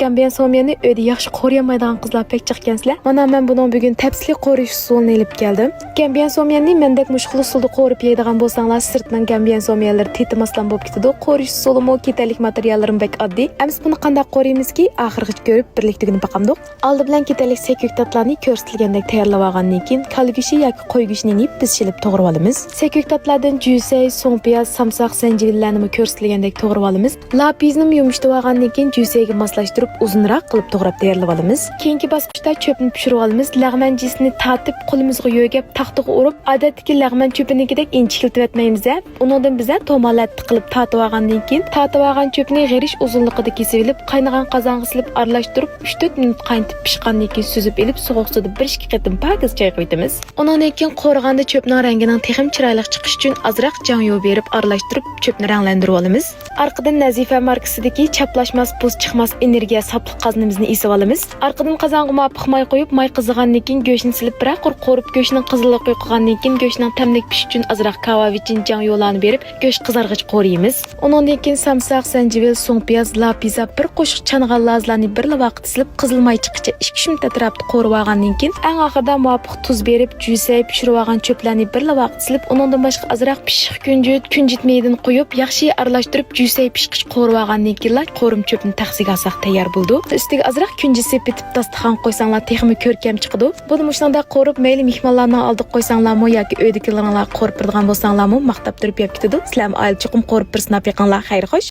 Gambiyan somyani uyda yaxshi qo'riyamaydigan qizlar pek chiqqansizlar. Mana men buni bugun tafsili qo'rish usulini olib keldim. Gambiyan somyani mendek mushkul usulda qo'rib yeydigan bo'lsanglar, sirtdan gambiyan somyanlari tetimasdan bo'lib ketadi. Qo'rish usulimi ketalik materiallarim bek oddiy. Ems buni qanday qo'raymizki, oxirigacha ko'rib birlikligini baqamdiq. Oldi bilan ketalik sekuktatlarni ko'rsatilgandek tayyorlab olgandan keyin kalgishi yoki qo'y go'shtini yeb pishirib to'g'rab olamiz. Sekuktatlardan jusay, so'ng piyoz, samsoq, zanjibillarni ko'rsatilgandek to'g'rab olamiz. Lapizni yumshatib olgandan keyin jusayga moslashtirib uzunroq qilib to'g'rab tayyorlab olamiz. Keyingi bosqichda cho'pni pishirib olamiz. Lag'man jisini tatib, qo'limizga yo'gab, taxtaga urib, odatdagi lag'man cho'pinigidek inchikiltib etmaymiz. Undan biza tomalat qilib tatib olgandan keyin tatib olgan cho'pni g'irish uzunligida kesib olib, qaynagan qozonga silib aralashtirib 3-4 minut qaynatib pishgandan keyin suzib olib, sovuq suvda 1-2 qatim pakiz choy qo'yamiz. Undan keyin qo'rg'anda cho'pning rangining texim chiroyli chiqish uchun azroq janyo berib aralashtirib cho'pni ranglantirib olamiz. Arqadan Nazifa markasidagi chaplashmas, buz chiqmas energiya sapliq qaznimizni esib olamiz. Arqadan qozonga muvofiq may qo'yib, may qizigandan keyin go'shtni silib bir qo'rib go'shtning qizilligini qo'ygandan keyin go'shtning tamlik pishish uchun azroq kava vichin janyolarni berib, go'sht qizarg'ich qo'raymiz. Undan keyin samsoq, zanjibil, so'ng piyoz, lapiza, bir qo'shiq changan lazlarni bir vaqt silib, qizil may chiqicha 2 minut atrofida qo'rib olgandan keyin eng oxirida muvofiq tuz berib, jusay pishirib olgan cho'plarni bir vaqt silib, undan boshqa azroq pishiq kunjut maydini qo'yib, yaxshi aralashtirib, jusay pishqich qo'rib olgandan keyin qo'rim cho'pni taqsiga olsak tayyor bo'ldi. Üstiga azroq kunji sepitib dasturxon qo'ysanglar texmi ko'rkam chiqadi. Buni mushunda qo'rib mayli mehmonlarni oldiga qo'ysanglarmi yoki uydagilarni qo'rib turgan bo'lsanglarmi maqtab turib yeb ketadi. Sizlar oila chiqim qo'rib bir sinab yiqinglar, xayr xo'sh.